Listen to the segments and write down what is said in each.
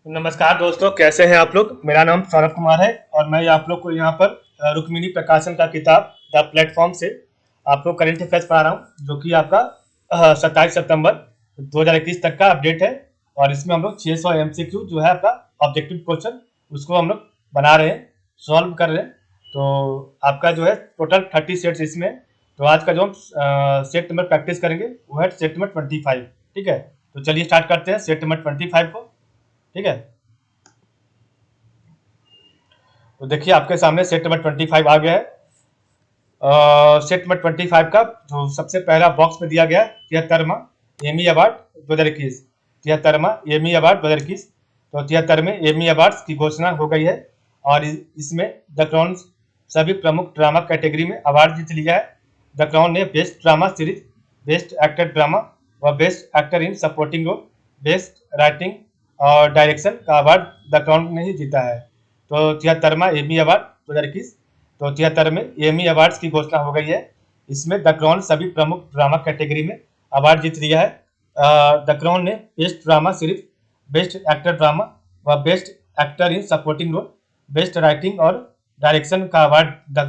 नमस्कार दोस्तों, कैसे हैं आप लोग। मेरा नाम सौरभ कुमार है और मैं आप लोग को यहाँ पर रुक्मिणी प्रकाशन का किताब द प्लेटफॉर्म से आप लोग करंट अफेयर्स पढ़ा रहा हूँ, जो कि आपका 27 सितंबर 2021 तक का अपडेट है। और इसमें हम लोग 600 MCQ जो है आपका ऑब्जेक्टिव क्वेश्चन, उसको हम लोग बना रहे हैं, सॉल्व कर रहे हैं। तो आपका जो है टोटल 30 सेट्स इसमें। तो आज का जो हम सेट नंबर प्रैक्टिस करेंगे वो है सेट नंबर 25। ठीक है, तो चलिए स्टार्ट करते हैं सेट नंबर 25 को। ठीक है, तो देखिए आपके सामने सेट नंबर 25 आ गया है। सेट नंबर 25 का जो सबसे पहला बॉक्स में दिया गया है 73वां एमी अवार्ड 2021। 73वां एमी अवार्ड 2021। तो 73वें एमी अवार्ड्स की घोषणा हो गई है और इसमें द क्राउन सभी प्रमुख ड्रामा कैटेगरी में अवार्ड जीत लिया है। द क्राउन ने best drama series, best actor drama व best actor in supporting role, best writing और डायरेक्शन का अवार्ड द क्राउन ने ही जीता है। तो 73वां एमी अवार्ड 2021। तो 73वें एमी अवार्ड्स की घोषणा हो गई है। इसमें द क्राउन सभी प्रमुख ड्रामा कैटेगरी में अवार्ड जीत लिया है। द क्राउन ने best drama series, best actor drama व best actor in supporting role, best writing और डायरेक्शन का अवार्ड द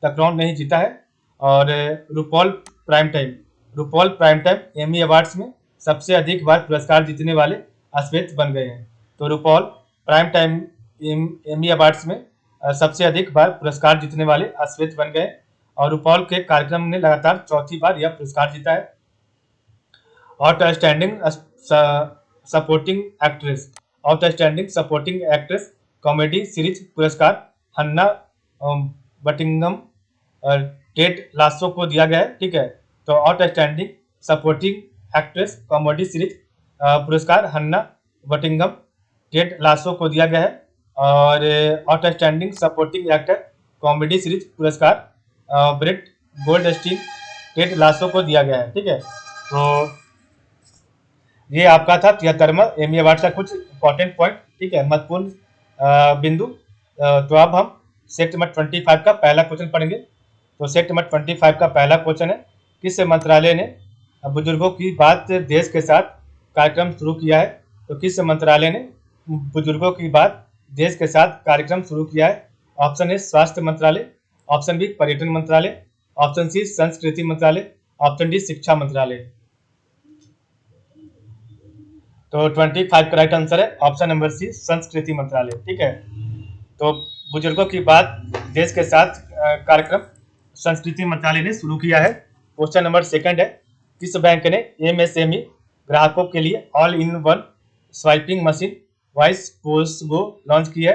क्राउन ने ही जीता है। और RuPaul prime time RuPaul prime time Emmy awards में सबसे अधिक बार पुरस्कार जीतने वाले अश्वेत बन गए हैं। तो रूपॉल प्राइम टाइम एमी अवार्ड्स में सबसे अधिक बार पुरस्कार जीतने वाले अश्वेत बन गए और रूपॉल के कार्यक्रम ने लगातार चौथी बार यह पुरस्कार जीता है। Outstanding supporting actress outstanding supporting actress comedy series पुरस्कार हन्ना बटिंगम टेट लासो को दिया गया है। ठीक है, तो outstanding supporting actress comedy series पुरस्कार हन्ना बटिंगम टेट लासो को दिया गया है। और outstanding supporting actor comedy series पुरस्कार ब्रेट गोल्डस्टीन टेट लासो को दिया गया है। ठीक है, तो ये आपका था 73वां एमी अवार्ड का कुछ इंपॉर्टेंट पॉइंट। ठीक है, महत्वपूर्ण बिंदु। तो अब हम सेट नंबर 25 का पहला क्वेश्चन पढ़ेंगे। तो सेट नंबर 25 का पहला क्वेश्चन है, किस मंत्रालय ने बुजुर्गों की बात देश के साथ कार्यक्रम शुरू किया है। तो किस मंत्रालय ने बुजुर्गों की बात देश के साथ कार्यक्रम शुरू किया है। ऑप्शन ए स्वास्थ्य मंत्रालय, ऑप्शन बी पर्यटन मंत्रालय, ऑप्शन सी संस्कृति मंत्रालय, ऑप्शन डी शिक्षा मंत्रालय। तो 25 का राइट आंसर है ऑप्शन नंबर सी, संस्कृति मंत्रालय। ठीक है, तो बुजुर्गों की बात देश के साथ कार्यक्रम संस्कृति मंत्रालय ने शुरू किया है। क्वेश्चन नंबर सेकंड है, किस बैंक ने एमएसएमई ग्राहकों के लिए all in one swiping machine voice post go launch की है।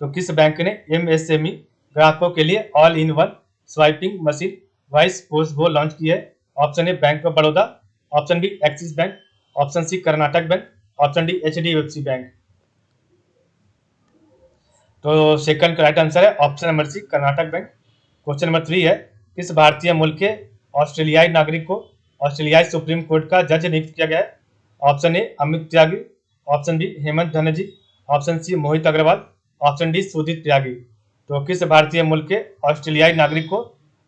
तो किस बैंक ने एमएसएमई ग्राहकों के लिए all in one swiping machine voice post go launch की है। Option A bank of Baroda, option B Axis bank, option C Karnataka bank, option D HDFC bank. तो सेकंड का राइट आंसर है option number C, Karnataka bank. Question number 3 है, किस भारतीय मूल के ऑस्ट्रेलियाई नागरिक को ऑस्ट्रेलियाई सुप्रीम कोर्ट का जज नियुक्त किया गया है। Option A Amit Tyagi, option B Hemant Banerjee, option C Mohit Agarwal, option D Sudeep Tyagi. तो किस भारतीय मूल के ऑस्ट्रेलियाई नागरिक को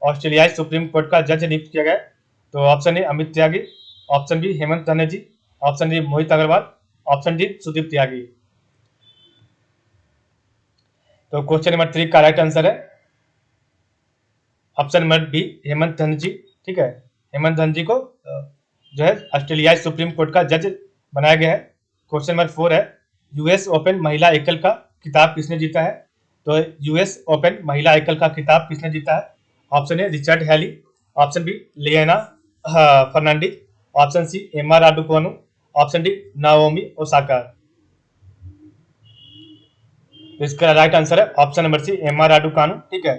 ऑस्ट्रेलियाई सुप्रीम कोर्ट का जज नियुक्त किया गया है। तो option A Amit Tyagi, option B Hemant Banerjee, option D Mohit Agarwal, option D Sudeep Tyagi. तो क्वेश्चन नंबर 3 का राइट आंसर है option number B, Hemant Dhanji. ठीक है, हेमंत धनजी को जो है ऑस्ट्रेलियाई सुप्रीम कोर्ट का जज बनाया गया है। क्वेश्चन नंबर 4 है, यूएस ओपन महिला एकल का खिताब किसने जीता है। तो यूएस ओपन महिला एकल का खिताब किसने जीता है। Option A Richard Haley, option B Leylah Fernandez, option C Emma Raducanu, option D Naomi Osaka. तो इसका राइट आंसर है option number C, Emma Raducanu. ठीक है,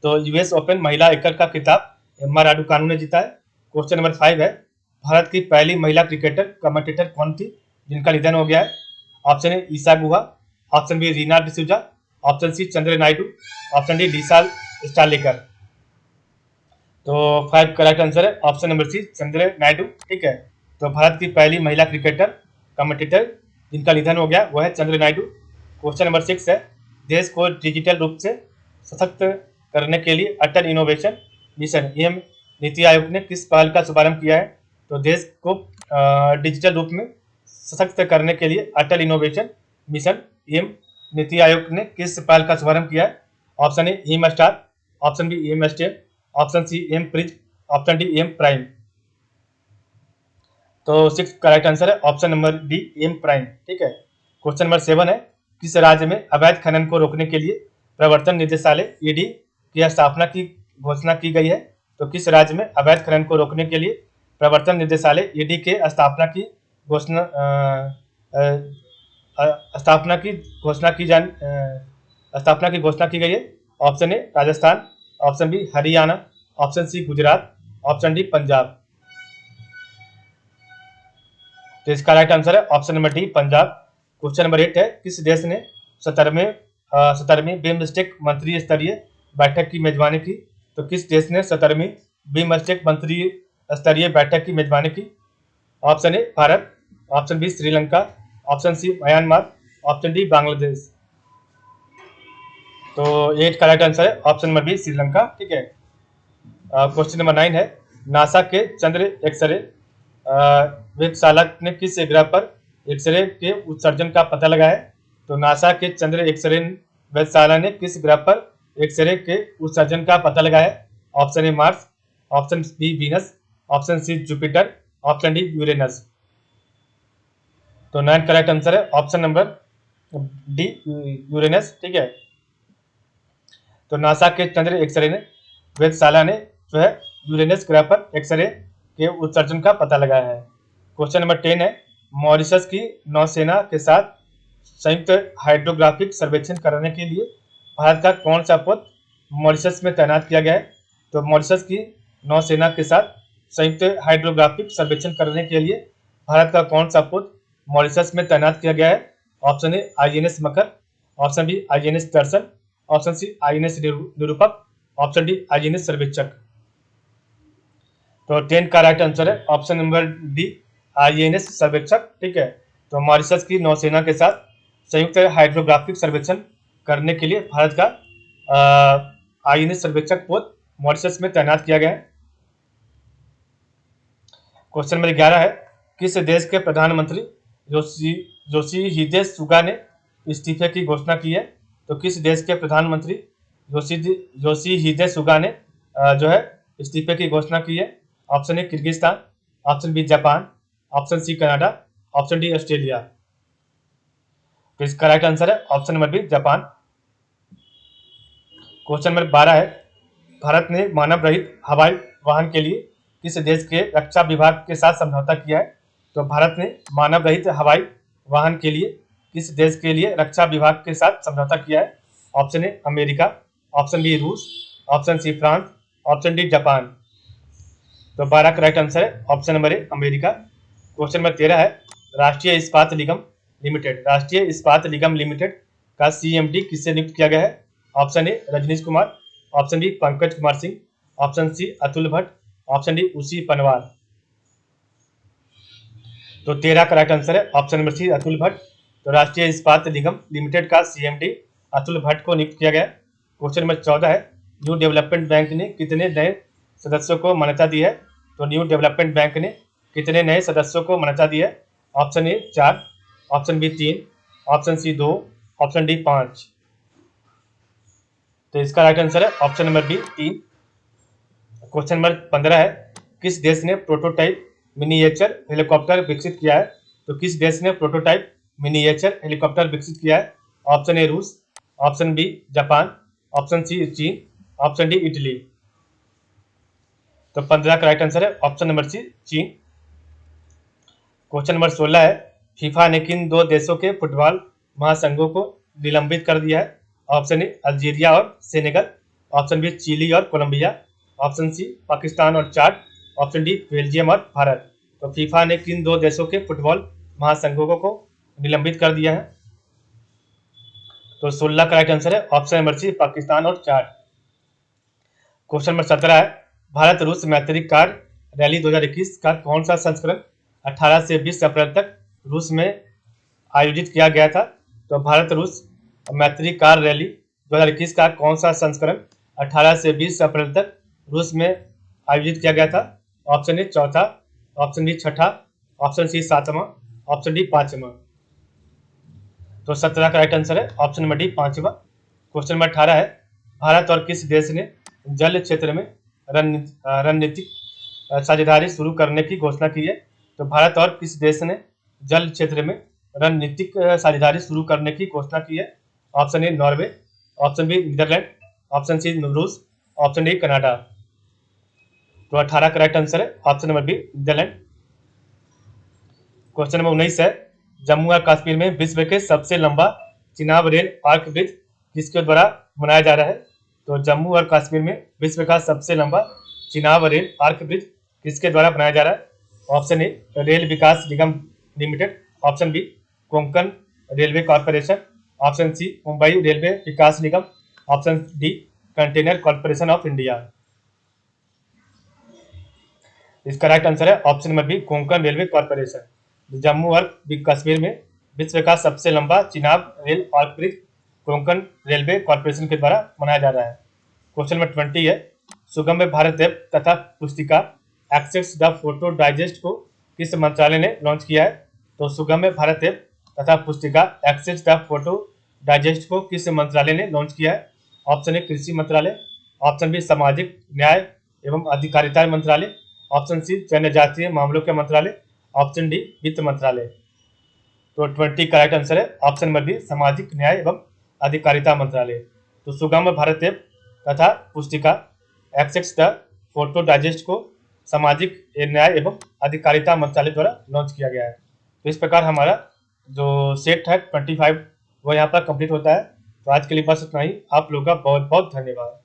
तो यूएस ओपन महिला एकल का खिताब एमा राडुकानु ने जीता है। क्वेश्चन नंबर 5 है, भारत की पहली महिला क्रिकेटर कमेंटेटर कौन थी जिनका निधन हो गया है। Option A Isa Guha, option B Reena D'Souza, option C Chandra Naidu, option D डिसाल स्टालेकर। तो 5 का राइट आंसर है option number C, Chandra Naidu. ठीक है, तो भारत की पहली महिला क्रिकेटर कमेंटेटर जिनका निधन हो गया वह है चंद्र नायडू। क्वेश्चन नंबर 6 है, देश को डिजिटल रूप से सशक्त करने के लिए अटल innovation mission M NITI Aayog ने किस पहल का शुभारंभ किया है। तो देश को डिजिटल रूप में सशक्त करने के लिए अटल innovation mission M NITI Aayog ने किस पहल का शुभारंभ किया है? Option A M star, option B M step, option C M prize, option D M prime. तो 6 करेक्ट आंसर है option number D M prime. ठीक है। क्वेश्चन नंबर 7 है, किस राज्य में अवैध खनन को रोकने के लिए प्रवर्तन निदेशालय ईडी की स्थापना की घोषणा की गई है? तो किस राज्य में अवैध खनन को रोकने के लिए प्रवर्तन निदेशालय ईडी के स्थापना की घोषणा स्थापना की घोषणा की गई है? Option A Rajasthan, option B Haryana, option C Gujarat, option D Punjab. तो इसका राइट आंसर है option number D Punjab. Question number 8 है, किस देश ने 17वीं बिम्स्टेक मंत्री स्तरीय बैठक की मेजबानी की? तो किस देश ने 17वीं बिम्स्टेक मंत्री स्तरीय बैठक की मेजबानी की? Option A Bharat, option B Sri Lanka, option C Myanmar, option D Bangladesh. तो 8 का राइट आंसर है ऑप्शन नंबर बी श्रीलंका। ठीक है। क्वेश्चन नंबर 9 है, नासा के चंद्र एक्सरे वेधशाला ने किस ग्रह पर एक्सरे के उत्सर्जन का पता लगाया? तो नासा के चंद्र एक्सरे वेधशाला ने किस ग्रह पर एक्सरे के उत्सर्जन का पता लगाया? Option A Mars, option B Venus, option C Jupiter, option D Uranus. तो 9 करेक्ट आंसर है ऑप्शन नंबर डी यूरेनस। ठीक है। तो नासा के चंद्र एक्सरे ने वेधशाला ने जो है यूरेनस ग्रह पर एक्सरे के उत्सर्जन का पता लगाया है। क्वेश्चन नंबर 10 है, मॉरिशस की नौसेना के साथ संयुक्त हाइड्रोग्राफिक सर्वेक्षण करने के लिए भारत का कौन सा पोत मॉरिशस में तैनात किया गया है? तो मॉरिशस की नौसेना के साथ संयुक्त हाइड्रोग्राफिक सर्वेक्षण करने के लिए भारत का कौन सा पोत मॉरिशस में तैनात किया गया है? Option A INS Makar, option B INS Darshan, option C INS Nirupak, option D INS Sarvekshak. तो 10 का राइट आंसर है option number D INS Sarvekshak. ठीक है। तो मॉरिशस की नौसेना के साथ संयुक्त हाइड्रोग्राफिक सर्वेक्षण करने के लिए भारत का INS सर्वेक्षक पोत मॉरिशस में तैनात किया गया है। क्वेश्चन नंबर 11 है, किस देश के प्रधानमंत्री योशिहिदे सुगा ने इस्तीफे की घोषणा की है? तो किस देश के प्रधानमंत्री योशिहिदे सुगा ने जो है इस्तीफे की घोषणा की है? Option A Kyrgyzstan, option B Japan, option C Canada, option D Australia. तो इसका राइट आंसर है option number B Japan. Question number 12 है, भारत ने मानव रहित हवाई वाहन के लिए किस देश के रक्षा विभाग के साथ समझौता किया है? तो भारत ने मानव रहित हवाई वाहन के लिए किस देश के लिए रक्षा विभाग के साथ समझौता किया है? Option A America, option B रूस, option C France, option D Japan. तो 12 का राइट आंसर है option number A America. Question number 13 है, राष्ट्रीय इस्पात निगम लिमिटेड का CMD किससे नियुक्त किया गया है? Option A Rajnish Kumar, option B Pankaj Kumar Singh, option C Atul Bhatt, option D उसी पनवार। तो 13 का राइट आंसर है option number C Atul Bhatt. तो राष्ट्रीय इस्पात निगम लिमिटेड का CMD अतुल भट्ट को नियुक्त किया गया। क्वेश्चन नंबर 14 है, न्यू डेवलपमेंट बैंक ने कितने नए सदस्यों को मान्यता दी है? तो न्यू डेवलपमेंट बैंक ने कितने नए सदस्यों को मान्यता दी है? Option A 4, option B 3, option C 2, option D 5। तो इसका राइट आंसर है option number B 3। Question number 15 है, किस देश ने प्रोटोटाइप मिनिएचर हेलीकॉप्टर विकसित किया है? तो किस देश ने प्रोटोटाइप मिनिएचर हेलीकॉप्टर विकसित किया है? ऑप्शन ए रूस, option B Japan, option C चीन, ऑप्शन डी इटली। तो 15 का राइट आंसर है ऑप्शन नंबर सी चीन। क्वेश्चन नंबर 16 है, फीफा ने किन 2 देशों के फुटबॉल महासंघों को निलंबित कर दिया है? ऑप्शन ए अल्जीरिया और सेनेगल, ऑप्शन बी चिली और कोलंबिया, ऑप्शन सी पाकिस्तान और चाड, ऑप्शन डी बेल्जियम और भारत। तो फीफा ने किन 2 देशों के फुटबॉल महासंघों को निलंबित कर दिया है? तो 16 का राइट आंसर है ऑप्शन नंबर सी पाकिस्तान और चाड। क्वेश्चन नंबर 17 है, भारत रूस मैत्री कार रैली 2021 का कौन सा संस्करण 18 से 20 अप्रैल तक रूस में आयोजित किया गया था? तो भारत रूस मैत्री कार रैली 2021 का कौन सा संस्करण 18 से 20 अप्रैल तक रूस में आयोजित किया गया था? ऑप्शन ए चौथा, ऑप्शन बी छठा, ऑप्शन सी 7वां, ऑप्शन डी 5वां। तो 17 का राइट आंसर है ऑप्शन नंबर डी, पांचवा। क्वेश्चन नंबर 18 है, भारत और किस देश ने जल क्षेत्र में रणनीतिक साझेदारी शुरू करने की घोषणा की है? तो भारत और किस देश ने जल क्षेत्र में रणनीतिक साझेदारी शुरू करने की घोषणा की है? Option A Norway, option B Netherland, option C रूस, ऑप्शन डी कनाडा। तो 18 का राइट आंसर है option number B, Netherland. Question number 19 है, जम्मू और कश्मीर में विश्व के सबसे लंबा चिनाब रेल आर्क ब्रिज किसके द्वारा बनाया जा रहा है? तो जम्मू और कश्मीर में विश्व का सबसे लंबा चिनाब रेल आर्क ब्रिज किसके द्वारा बनाया जा रहा है? Option A rail Vikas Nigam limited, option B Konkan railway corporation, option C Mumbai railway Vikas Nigam, option D container corporation of India. इसका राइट आंसर है option number B, Konkan railway corporation. Jammu और कश्मीर में विश्व का सबसे लंबा Chenab rail arch bridge Konkan railway corporation के द्वारा बनाया जा रहा है। क्वेश्चन नंबर 20 है, सुगम्य भारत ऐप तथा पुस्तिका एक्सेस द फोटो डाइजेस्ट को किस मंत्रालय ने लॉन्च किया है? तो सुगम्य भारत ऐप तथा पुस्तिका एक्सेस द फोटो डाइजेस्ट को किस मंत्रालय ने लॉन्च किया है? ऑप्शन ए कृषि मंत्रालय, ऑप्शन बी सामाजिक न्याय एवं अधिकारिता मंत्रालय, ऑप्शन सी जनजातीय मामलों के मंत्रालय, ऑप्शन डी वित्त मंत्रालय। तो 20 का राइट आंसर है ऑप्शन नंबर बी, सामाजिक न्याय एवं अधिकारिता मंत्रालय। तो सुगम्य भारत ऐप तथा पुस्तिका एक्सेस द फोटो डाइजेस्ट को सामाजिक न्याय एवं अधिकारिता मंत्रालय द्वारा लॉन्च किया गया है। तो इस प्रकार हमारा जो सेट है 25 वो यहाँ पर कंप्लीट होता है। तो आज के लिए बस इतना ही। आप लोगों का बहुत बहुत धन्यवाद।